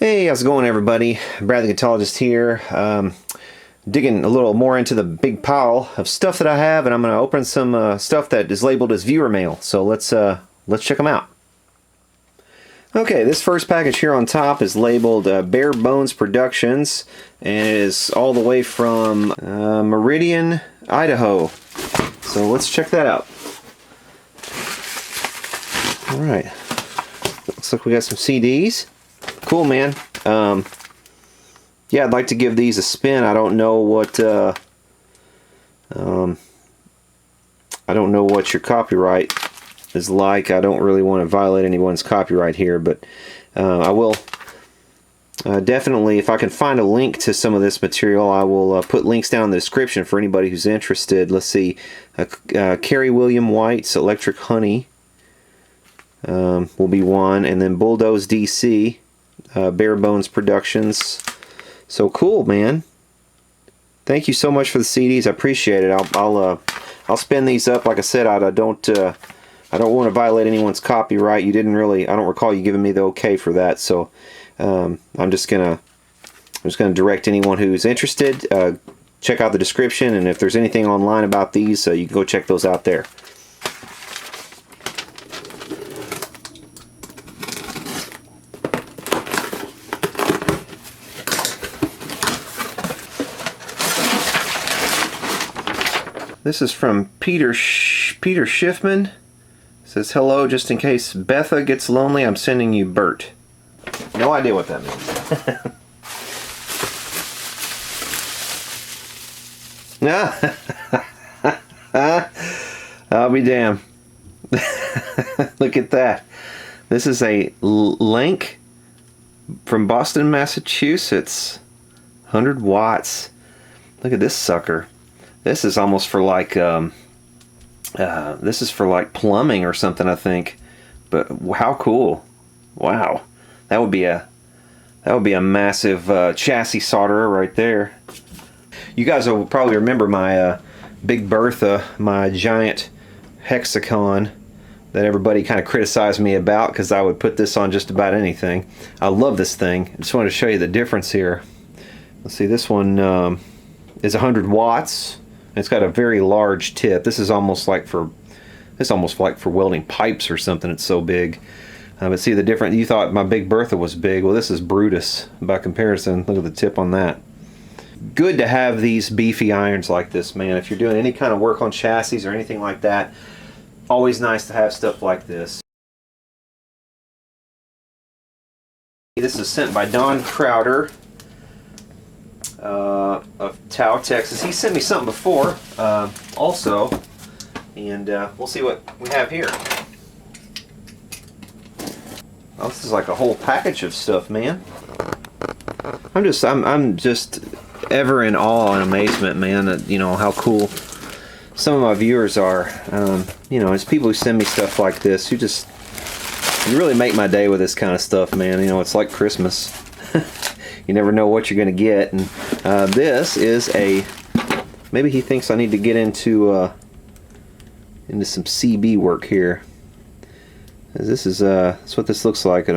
Hey, how's it going, everybody? Brad the Guitarist here. Digging a little more into the big pile of stuff that I have, and I'm going to open some stuff that is labeled as viewer mail. So let's check them out. Okay, this first package here on top is labeled Bare Bones Productions, and it is all the way from Meridian, Idaho. So let's check that out. All right, looks like we got some CDs. Cool, man. Yeah, I'd like to give these a spin. I don't know what your copyright is like. I don't really want to violate anyone's copyright here, but I will definitely, if I can find a link to some of this material, I will put links down in the description for anybody who's interested. Let's see, Carrie William White's Electric Honey will be one, and then Bulldoze DC. Bare Bones Productions. So cool, man. Thank you so much for the CDs. I appreciate it. I'll spin these up. Like I said, I don't want to violate anyone's copyright. I don't recall you giving me the okay for that. So I'm just gonna direct anyone who's interested. Check out the description, and if there's anything online about these, you can go check those out there. This is from Peter Schiffman. It says, hello, just in case Betha gets lonely, I'm sending you Bert. No idea what that means. I'll be damned. Look at that. This is a Link from Boston, Massachusetts. 100 watts. Look at this sucker. This is almost for like this is for like plumbing or something, I think. But how cool! Wow, that would be a massive chassis solderer right there. You guys will probably remember my Big Bertha, my giant hexagon that everybody kind of criticized me about because I would put this on just about anything. I love this thing. I just wanted to show you the difference here. Let's see, this one is 100 watts. It's got a very large tip. This is almost like for welding pipes or something. It's so big. But see the difference. You thought my Big Bertha was big. Well, this is Brutus by comparison. Look at the tip on that. Good to have these beefy irons like this, man. If you're doing any kind of work on chassis or anything like that, always nice to have stuff like this. This is sent by Don Crowder of Taos, Texas. He sent me something before also, and we'll see what we have here. Oh, this is like a whole package of stuff, man. I'm just ever in awe and amazement, man, that, you know, how cool some of my viewers are. You know, it's people who send me stuff like this who just, you really make my day with this kind of stuff, man. You know, it's like Christmas. You never know what you're going to get. And this is maybe he thinks I need to get into some CB work here. This is that's what this looks like.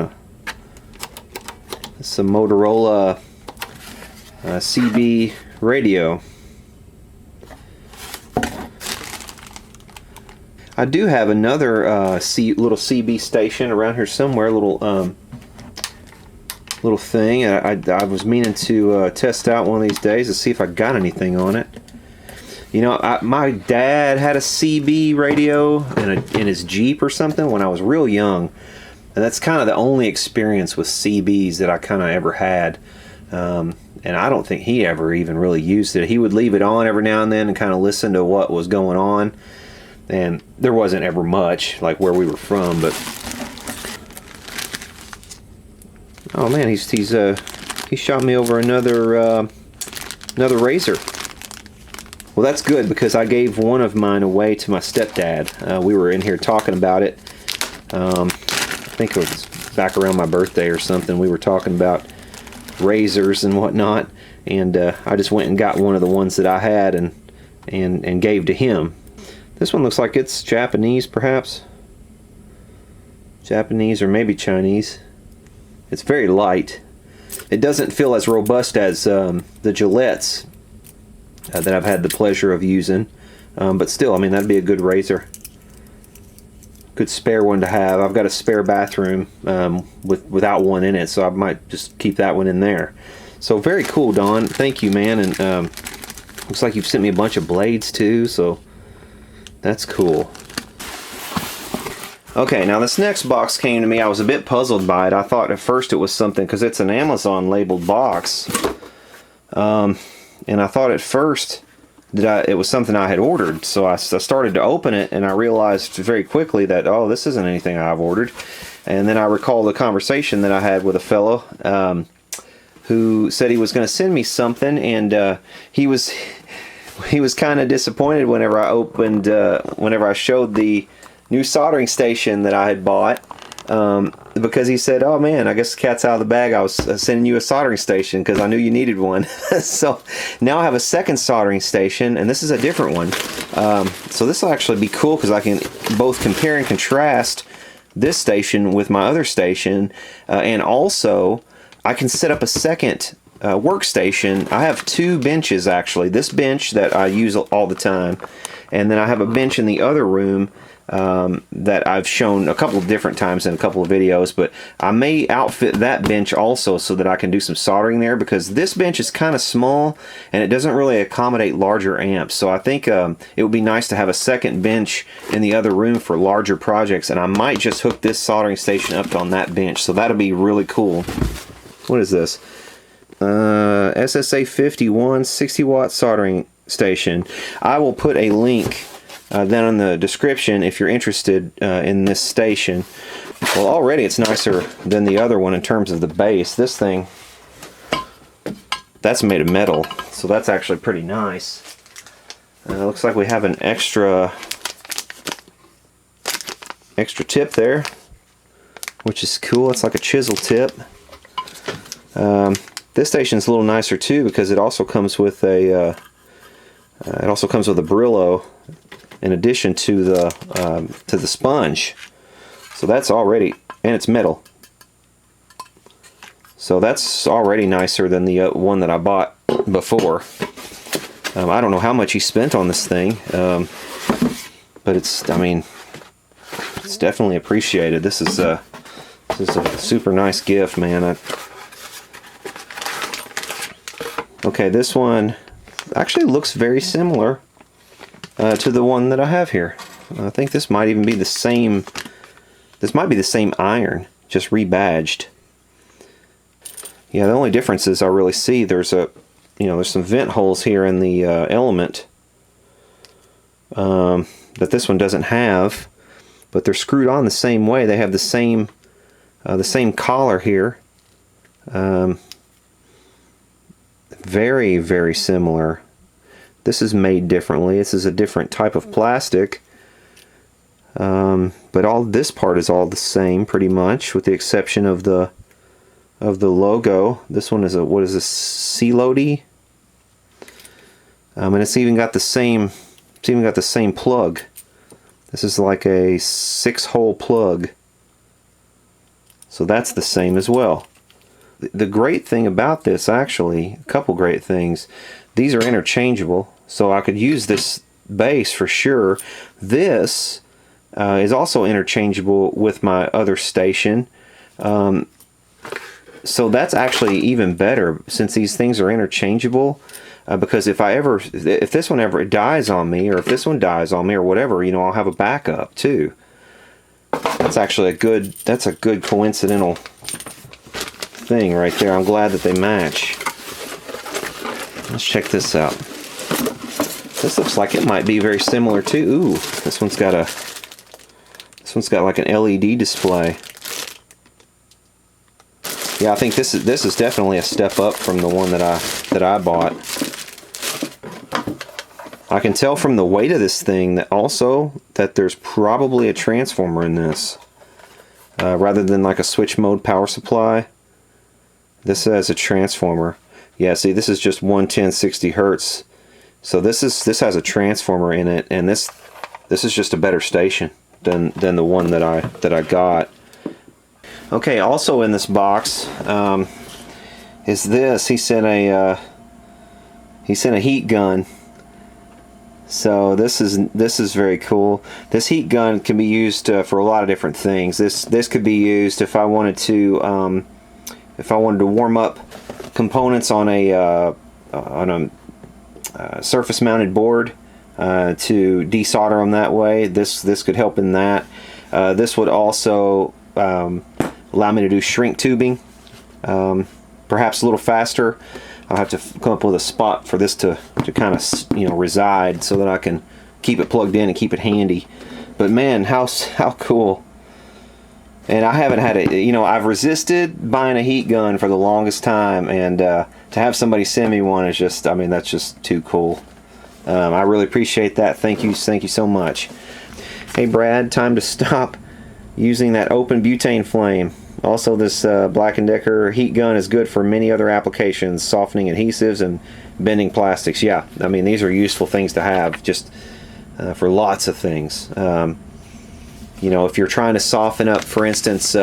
It's a Motorola CB radio. I do have another little CB station around here somewhere. Little thing. I was meaning to test out one of these days to see if I got anything on it. You know, my dad had a CB radio in his Jeep or something when I was real young, and that's kind of the only experience with CBs that I kind of ever had. And I don't think he ever even really used it. He would leave it on every now and then and kind of listen to what was going on, and there wasn't ever much like where we were from, but. Oh man, he shot me over another razor. Well, that's good because I gave one of mine away to my stepdad. We were in here talking about it. I think it was back around my birthday or something. We were talking about razors and whatnot, and I just went and got one of the ones that I had and gave to him. This one looks like it's Japanese, perhaps. Japanese or maybe Chinese. It's very light. It doesn't feel as robust as the Gillette's that I've had the pleasure of using, but still, I mean, that'd be a good razor. Good spare one to have. I've got a spare bathroom without one in it, so I might just keep that one in there. So very cool, Don. Thank you, man. And looks like you've sent me a bunch of blades too, so that's cool. Okay, now this next box came to me. I was a bit puzzled by it. I thought at first it was something, because it's an Amazon labeled box, and I thought at first that it was something I had ordered. So I started to open it, and I realized very quickly that, oh, this isn't anything I've ordered. And then I recalled a conversation that I had with a fellow who said he was going to send me something, and he was kind of disappointed whenever I showed the new soldering station that I had bought, because he said, oh man, I guess the cat's out of the bag. I was sending you a soldering station because I knew you needed one. So now I have a second soldering station, and this is a different one. So this will actually be cool because I can both compare and contrast this station with my other station, and also I can set up a second workstation. I have two benches actually. This bench that I use all the time, and then I have a bench in the other room that I've shown a couple of different times in a couple of videos, but I may outfit that bench also so that I can do some soldering there, because this bench is kind of small and it doesn't really accommodate larger amps. So I think it would be nice to have a second bench in the other room for larger projects, and I might just hook this soldering station up on that bench, so that'll be really cool. What is this? SSA51 60-watt soldering station. I will put a link then in the description if you're interested in this station. Well, already it's nicer than the other one in terms of the base. This thing, that's made of metal, so that's actually pretty nice. Looks like we have an extra tip there, which is cool. It's like a chisel tip. This station's a little nicer too because it also comes with a Brillo in addition to the sponge. So that's already, and it's metal. So that's already nicer than the one that I bought before. I don't know how much he spent on this thing, but it's, I mean, it's definitely appreciated. This is a super nice gift, man. Okay, this one actually looks very similar to the one that I have here. I think this might even be the same. This might be the same iron, just rebadged. Yeah, the only differences I really see, there's some vent holes here in the element that this one doesn't have, but they're screwed on the same way. They have the same collar here. Very, very similar. This is made differently. This is a different type of plastic, but all this part is all the same pretty much, with the exception of the logo. This one is a, what is this, Sealody? And it's even got the same plug. This is like a 6-hole plug, so that's the same as well. The great thing about this, actually, a couple great things, these are interchangeable, so I could use this base for sure. This is also interchangeable with my other station, so that's actually even better since these things are interchangeable, because if this one ever dies on me, or if this one dies on me, or whatever, I'll have a backup too. That's actually a good coincidental thing right there. I'm glad that they match. Let's check this out. This looks like it might be very similar too. Ooh, this one's got like an LED display. Yeah, I think this is definitely a step up from the one that I bought. I can tell from the weight of this thing that there's probably a transformer in this, rather than like a switch mode power supply. This has a transformer. Yeah, see, this is just 110/60 hertz. So this has a transformer in it, and this is just a better station than the one that I got. Okay, also in this box is this. He sent a heat gun. So this is very cool. This heat gun can be used for a lot of different things. This could be used if I wanted to warm up components on a surface mounted board to desolder them that way. This could help in that. This would also allow me to do shrink tubing, perhaps a little faster. I'll have to come up with a spot for this to kind of, you know, reside so that I can keep it plugged in and keep it handy. But man, how cool. And I haven't had it, you know, I've resisted buying a heat gun for the longest time, and to have somebody send me one is just, I mean, that's just too cool. I really appreciate that. Thank you so much. Hey Brad, time to stop using that open butane flame. Also, this Black & Decker heat gun is good for many other applications, softening adhesives and bending plastics. Yeah, I mean, these are useful things to have just for lots of things. You know, if you're trying to soften up, for instance,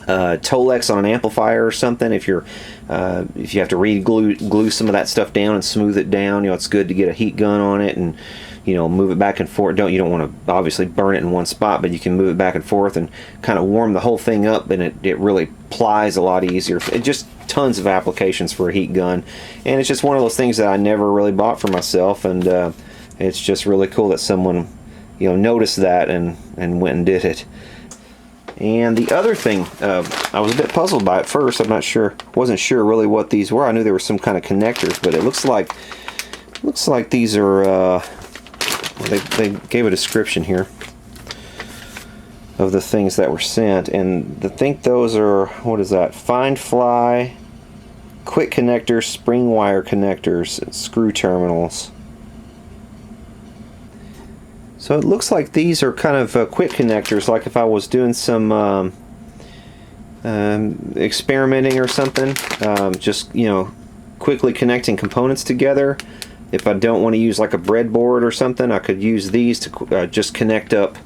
Tolex on an amplifier or something, if you have to glue some of that stuff down and smooth it down, you know, it's good to get a heat gun on it and, you know, move it back and forth. You don't want to obviously burn it in one spot, but you can move it back and forth and kind of warm the whole thing up, and it really plies a lot easier. Just tons of applications for a heat gun, and it's just one of those things that I never really bought for myself, and it's just really cool that someone, you know, noticed that and went and did it. And the other thing, I was a bit puzzled by at first. Wasn't sure really what these were. I knew there were some kind of connectors, but it looks like these are. They gave a description here of the things that were sent, and I think those are, what is that? Find fly, quick connectors, spring wire connectors, and screw terminals. So it looks like these are kind of quick connectors, like if I was doing some experimenting or something, just, you know, quickly connecting components together. If I don't want to use like a breadboard or something, I could use these to just connect up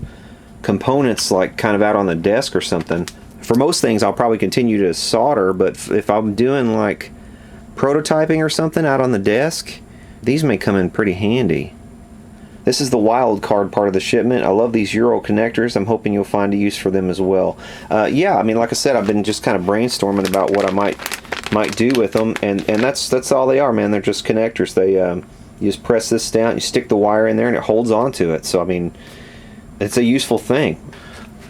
components, like kind of out on the desk or something. For most things, I'll probably continue to solder, but if I'm doing like prototyping or something out on the desk, these may come in pretty handy. This is the wild card part of the shipment. I love these Euro connectors. I'm hoping you'll find a use for them as well. Yeah, I mean, like I said, I've been just kind of brainstorming about what I might do with them, and that's all they are, man. They're just connectors. They you just press this down, you stick the wire in there, and it holds on to it. So I mean, it's a useful thing.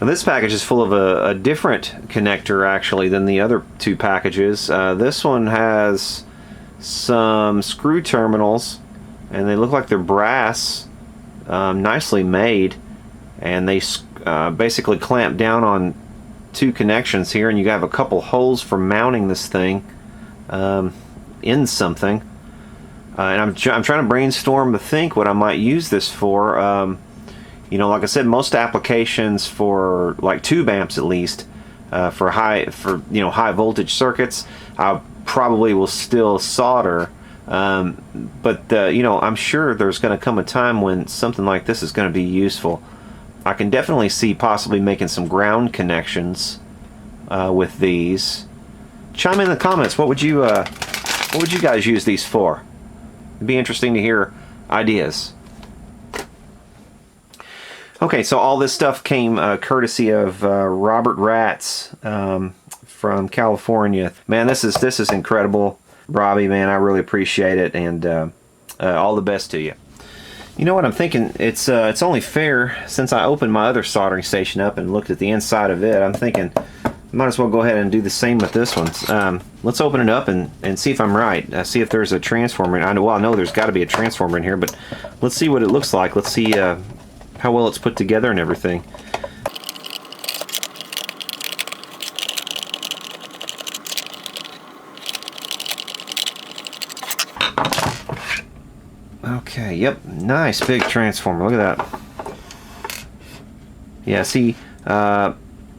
Now, this package is full of a different connector actually than the other two packages. This one has some screw terminals, and they look like they're brass, nicely made, and they basically clamp down on two connections here, and you have a couple holes for mounting this thing in something. And I'm trying to brainstorm to think what I might use this for. You know, like I said, most applications for like tube amps, at least, for high voltage circuits, I probably will still solder. But you know, I'm sure there's going to come a time when something like this is going to be useful. I can definitely see possibly making some ground connections with these. Chime in the comments. What would you guys use these for? It'd be interesting to hear ideas. Okay, so all this stuff came courtesy of Robert Ratz from California. Man, this is incredible, Robbie. Man, I really appreciate it, and all the best to you. You know what I'm thinking? It's only fair, since I opened my other soldering station up and looked at the inside of it. I'm thinking might as well go ahead and do the same with this one. Let's open it up and see if I'm right. See if there's a transformer. I know there's got to be a transformer in here, but let's see what it looks like. Let's see how well it's put together and everything. Okay, yep, nice big transformer. Look at that. Yeah, see,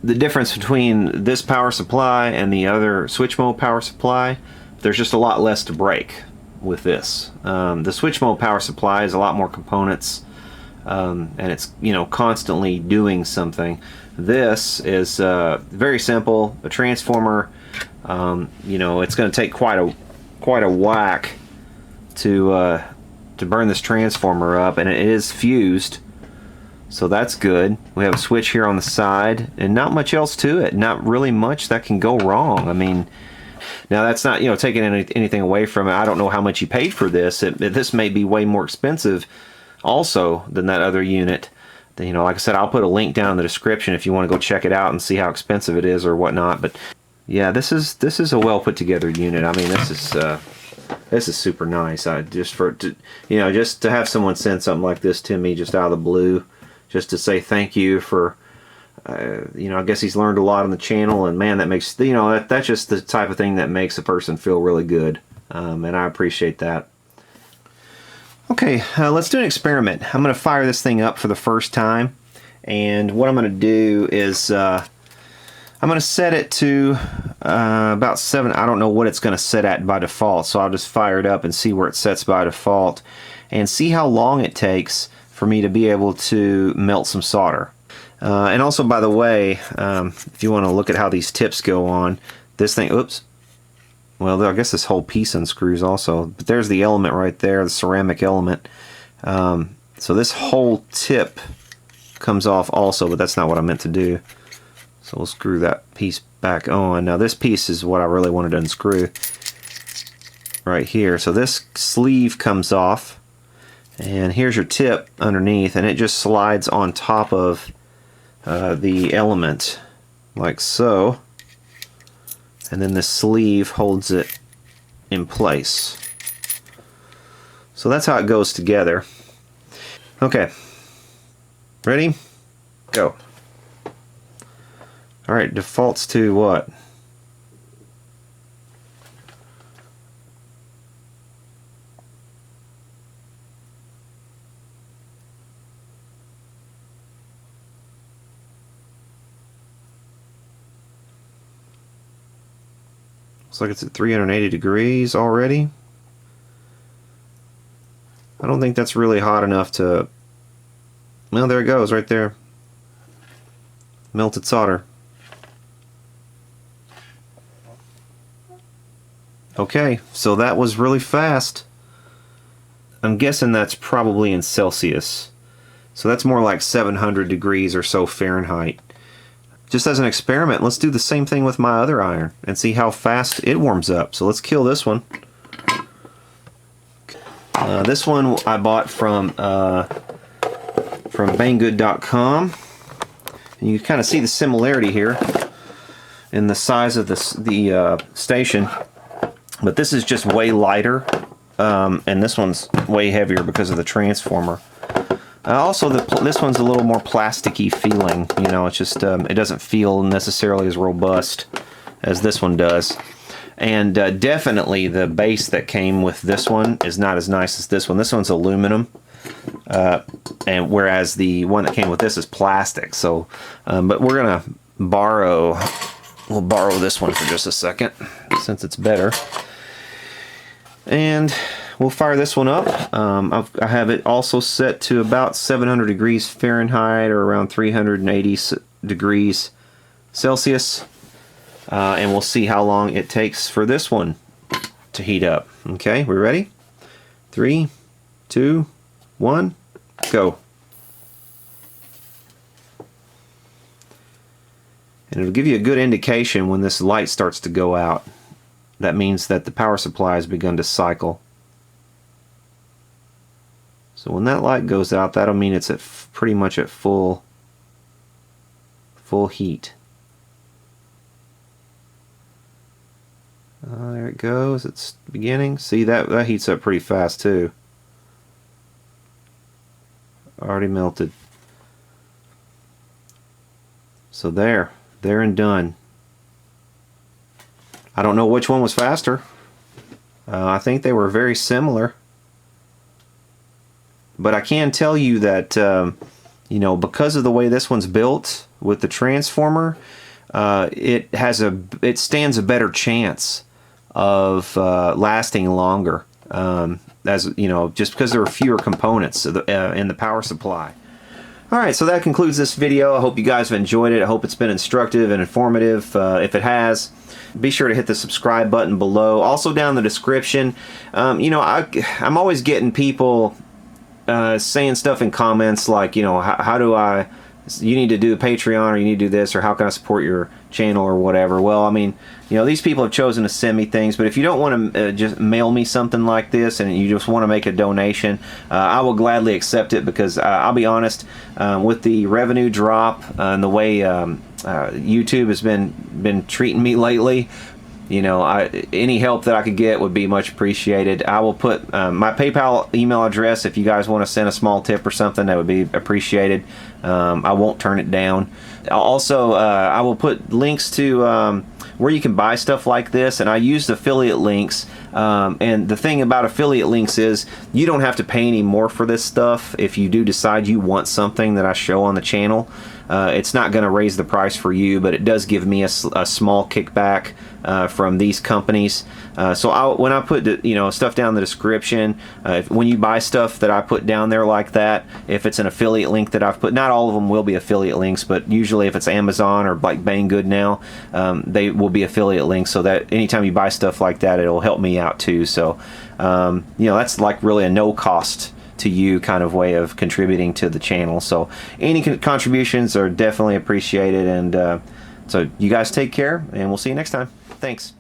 the difference between this power supply and the other switch mode power supply, there's just a lot less to break with this. The switch mode power supply is a lot more components, and it's, you know, constantly doing something. This is very simple, a transformer, You know, it's going to take quite a whack to burn this transformer up, and it is fused, so that's good. We have a switch here on the side, and not much else to it. Not really much that can go wrong. I mean, now that's not, you know, taking anything away from it. I don't know how much you paid for this. This may be way more expensive also than that other unit. You know, like I said, I'll put a link down in the description if you want to go check it out and see how expensive it is or whatnot. But yeah, this is a well put together unit. I mean, this is super nice. Just to have someone send something like this to me just out of the blue, just to say thank you for, you know, I guess he's learned a lot on the channel, and man, that makes, you know, that's just the type of thing that makes a person feel really good, and I appreciate that. Okay, let's do an experiment. I'm going to fire this thing up for the first time, and what I'm going to do is I'm going to set it to about 7. I don't know what it's going to set at by default, so I'll just fire it up and see where it sets by default and see how long it takes for me to be able to melt some solder. And also, by the way, if you want to look at how these tips go on, this thing, oops, well, I guess this whole piece unscrews also, but there's the element right there, the ceramic element. So this whole tip comes off also, but that's not what I meant to do. So we'll screw that piece back on. Now this piece is what I really wanted to unscrew right here. So this sleeve comes off, and here's your tip underneath, and it just slides on top of the element like so, and then the sleeve holds it in place. So that's how it goes together. Okay, ready? Go. Alright, defaults to what? Looks like it's at 380 degrees already. I don't think that's really hot enough to... Well, there it goes right there. Melted solder. Okay, so that was really fast. I'm guessing that's probably in Celsius. So that's more like 700 degrees or so Fahrenheit. Just as an experiment, let's do the same thing with my other iron and see how fast it warms up. So let's kill this one. This one I bought from Banggood.com. And you kind of see the similarity here in the size of the station. But this is just way lighter, and this one's way heavier because of the transformer. Also, this one's a little more plasticky feeling. You know, it's just it doesn't feel necessarily as robust as this one does. And definitely the base that came with this one is not as nice as this one. This one's aluminum, and whereas the one that came with this is plastic. So, but we're gonna borrow. We'll borrow this one for just a second since it's better. And we'll fire this one up. I have it also set to about 700 degrees Fahrenheit or around 380 degrees Celsius. And we'll see how long it takes for this one to heat up. Okay, we ready? 3, 2, 1, go. And it'll give you a good indication when this light starts to go out. That means that the power supply has begun to cycle. So when that light goes out, that'll mean it's at pretty much at full heat. There it goes. It's beginning. See, that heats up pretty fast too. Already melted. So there and done. I don't know which one was faster. I think they were very similar. But I can tell you that, you know, because of the way this one's built with the transformer, it stands a better chance of lasting longer. As you know, just because there are fewer components in the power supply. Alright, so that concludes this video. I hope you guys have enjoyed it. I hope it's been instructive and informative. If it has, be sure to hit the subscribe button below. Also down in the description, you know, I'm always getting people saying stuff in comments like, you know, how do I, you need to do a Patreon, or you need to do this, or how can I support your channel, or whatever. Well, I mean, you know, these people have chosen to send me things, but if you don't want to just mail me something like this and you just want to make a donation, I will gladly accept it, because I'll be honest, with the revenue drop and the way YouTube has been treating me lately, you know, any help that I could get would be much appreciated. I will put my PayPal email address if you guys want to send a small tip or something. That would be appreciated. I won't turn it down. Also, I will put links to where you can buy stuff like this, and I use affiliate links. And the thing about affiliate links is you don't have to pay any more for this stuff if you do decide you want something that I show on the channel. It's not going to raise the price for you, but it does give me a small kickback from these companies. So when I put the, you know, stuff down in the description, when you buy stuff that I put down there like that, if it's an affiliate link that I've put, not all of them will be affiliate links, but usually if it's Amazon or like Banggood now, they will be affiliate links, so that anytime you buy stuff like that, it'll help me out too. So you know, that's like really a no cost to you kind of way of contributing to the channel. So any contributions are definitely appreciated, and so you guys take care, and we'll see you next time. Thanks.